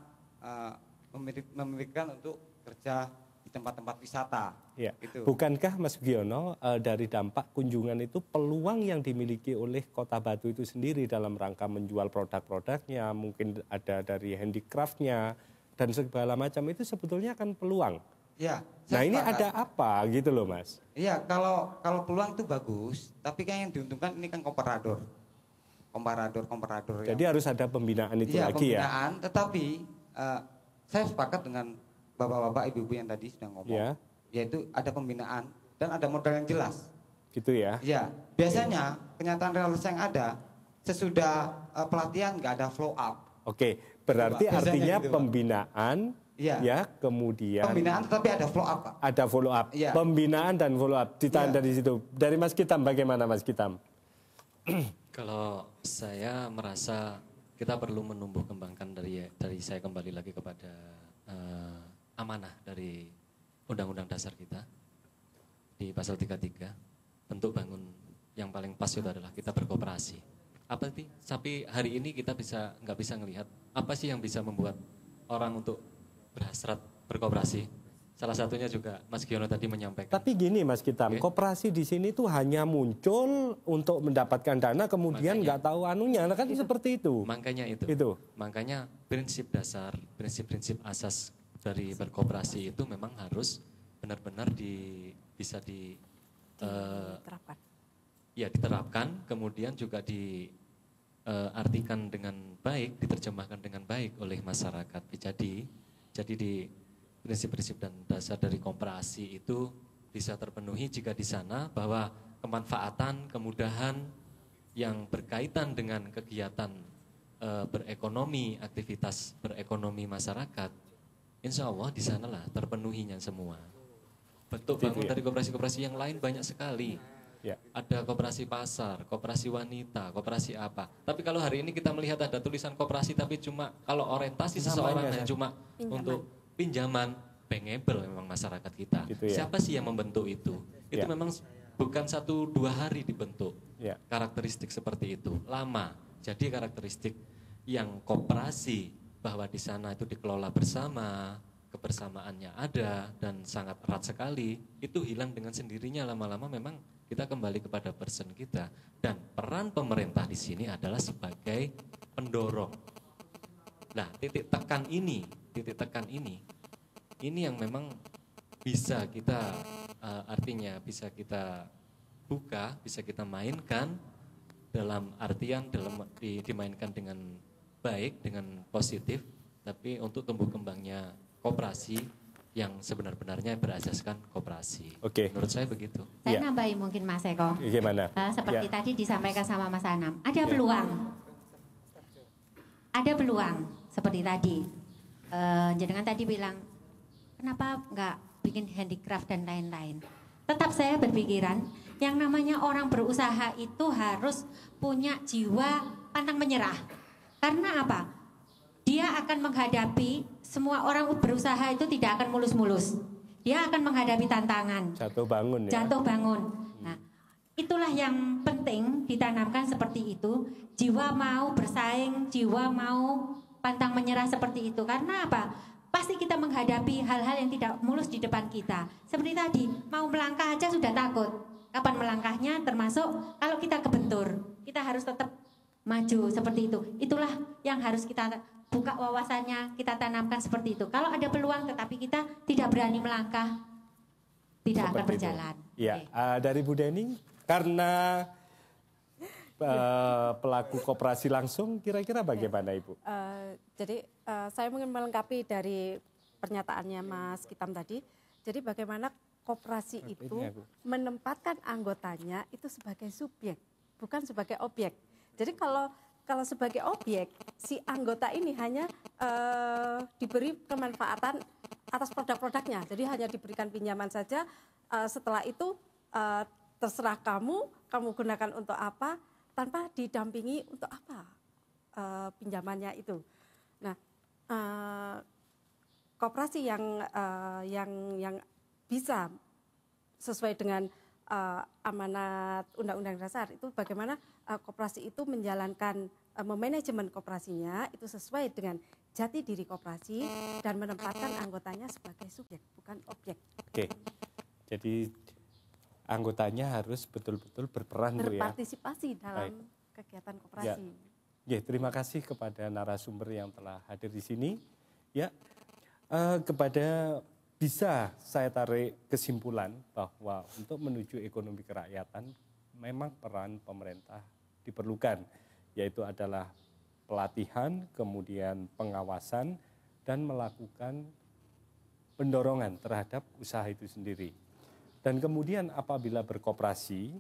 memikirkan untuk kerja di tempat-tempat wisata. Ya. Gitu. Bukankah Mas Sugiono dari dampak kunjungan itu peluang yang dimiliki oleh Kota Batu itu sendiri dalam rangka menjual produk-produknya, mungkin ada dari handicraftnya dan segala macam itu sebetulnya kan peluang. Ya. Nah ini ada apa gitu loh Mas? Iya, kalau peluang itu bagus, tapi kan yang diuntungkan ini kan komparator. Jadi harus ada pembinaan itu lagi pembinaan, ya. Tetapi saya sepakat dengan bapak-bapak, ibu-ibu yang tadi sudah ngomong. Ya. yaitu ada pembinaan dan ada modal yang jelas. Gitu ya. Ya, biasanya kenyataan realitas yang ada sesudah pelatihan nggak ada flow up. Oke, berarti Biasanya artinya gitu, Pak. pembinaan Iya. ya, kemudian Pembinaan tetapi ada flow up, Pak. ada follow up. Iya. Pembinaan dan follow up ditahan Iya. dari situ. Dari Mas Kitam bagaimana Mas Kitam? Kalau saya merasa kita perlu menumbuh kembangkan dari saya kembali lagi kepada amanah dari Undang-Undang Dasar kita di pasal 33. Bentuk bangun yang paling pas itu adalah kita berkooperasi. Apa sih? Tapi hari ini kita nggak bisa ngelihat apa sih yang bisa membuat orang untuk berhasrat berkooperasi. Salah satunya juga Mas Giono tadi menyampaikan. Tapi gini Mas Kitam, koperasi di sini tuh hanya muncul untuk mendapatkan dana, kemudian nggak tahu anunya, nah kan seperti itu. Makanya itu. Makanya prinsip dasar, prinsip-prinsip asas dari berkooperasi itu memang harus benar-benar bisa Diterapkan. Ya diterapkan, kemudian juga diartikan dengan baik, diterjemahkan dengan baik oleh masyarakat. Jadi di prinsip-prinsip dan dasar dari koperasi itu bisa terpenuhi jika di sana bahwa kemanfaatan, kemudahan yang berkaitan dengan kegiatan berekonomi, aktivitas berekonomi masyarakat, insya Allah di sanalah terpenuhinya semua. Bentuk bangun dari koperasi-koperasi yang lain banyak sekali. Ya. Ada koperasi pasar, koperasi wanita, koperasi apa. Tapi kalau hari ini kita melihat ada tulisan koperasi tapi cuma kalau orientasi seseorang hanya cuma untuk pinjaman, bankable memang masyarakat kita. Gitu ya. Siapa sih yang membentuk itu? Itu memang bukan 1-2 hari dibentuk. Ya. Karakteristik seperti itu lama. Jadi karakteristik yang koperasi bahwa di sana itu dikelola bersama, kebersamaannya ada dan sangat erat sekali, itu hilang dengan sendirinya lama-lama. Memang kita kembali kepada person kita, dan peran pemerintah di sini adalah sebagai pendorong. Nah, titik tekan ini yang memang bisa kita artinya bisa kita buka, bisa kita mainkan dalam artian dimainkan dengan baik, dengan positif, tapi untuk tumbuh kembangnya koperasi yang sebenar-benarnya berasaskan koperasi. Oke. Menurut saya begitu. Saya nambahin mungkin Mas Eko. Gimana? Seperti tadi disampaikan sama Mas Anam, ada peluang. Ada peluang seperti tadi. Jenengan tadi bilang, kenapa nggak bikin handicraft dan lain-lain. Tetap saya berpikiran, yang namanya orang berusaha itu harus punya jiwa pantang menyerah. Karena apa? Dia akan menghadapi, semua orang berusaha itu tidak akan mulus-mulus. Dia akan menghadapi tantangan. Jatuh bangun ya. Jatuh bangun. Nah, itulah yang penting ditanamkan seperti itu. Jiwa mau bersaing, jiwa mau pantang menyerah seperti itu. Karena apa? Pasti kita menghadapi hal-hal yang tidak mulus di depan kita. Seperti tadi, mau melangkah aja sudah takut. Kapan melangkahnya? Termasuk kalau kita kebentur, kita harus tetap maju seperti itu. Itulah yang harus kita buka wawasannya, kita tanamkan seperti itu. Kalau ada peluang tetapi kita tidak berani melangkah, tidak akan berjalan. Iya, dari Bu Deni, karena pelaku koperasi langsung, kira-kira bagaimana Ibu? Jadi saya mungkin melengkapi dari pernyataannya Mas Kitam tadi. Jadi bagaimana koperasi itu menempatkan anggotanya itu sebagai subjek, bukan sebagai objek. Jadi kalau sebagai objek, si anggota ini hanya diberi kemanfaatan atas produk-produknya. Jadi hanya diberikan pinjaman saja. Setelah itu terserah kamu gunakan untuk apa, tanpa didampingi untuk apa pinjamannya itu. Nah, koperasi yang bisa sesuai dengan amanat Undang-Undang Dasar itu bagaimana koperasi itu menjalankan memanajemen koperasinya itu sesuai dengan jati diri koperasi dan menempatkan anggotanya sebagai subjek bukan objek. Oke. Jadi anggotanya harus betul-betul berperan Bu ya. Berpartisipasi dalam kegiatan koperasi. Ya, terima kasih kepada narasumber yang telah hadir di sini. Ya, kepada bisa saya tarik kesimpulan bahwa untuk menuju ekonomi kerakyatan memang peran pemerintah diperlukan, yaitu adalah pelatihan, kemudian pengawasan dan melakukan pendorongan terhadap usaha itu sendiri. Dan kemudian apabila berkoperasi,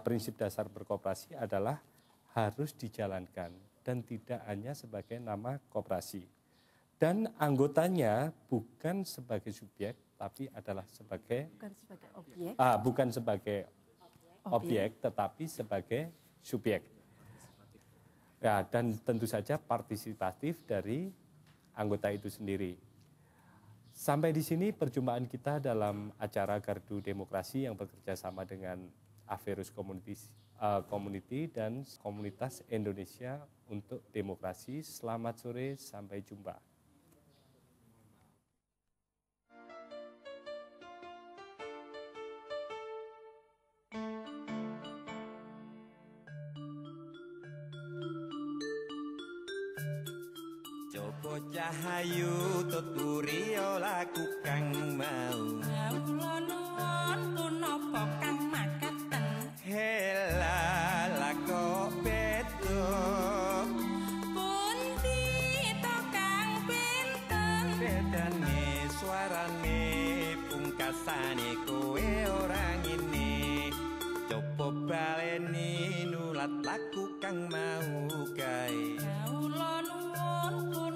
prinsip dasar berkoperasi adalah harus dijalankan dan tidak hanya sebagai nama koperasi. Dan anggotanya bukan sebagai subjek, tapi adalah sebagai bukan sebagai objek, tetapi sebagai subjek. Ya, dan tentu saja partisipatif dari anggota itu sendiri. Sampai di sini perjumpaan kita dalam acara Gardu Demokrasi yang bekerja sama dengan Averus Community dan Komunitas Indonesia untuk Demokrasi. Selamat sore, sampai jumpa. Coba cahayu tuturi laku kang mau. Kawula nuwun punapa kang makaten. Hela lako beto. Pundi to kang pinten. Bedane suarane pungkasane kowe orang ini. Coba baleni nulat laku kang mau kae. Kawula nuwun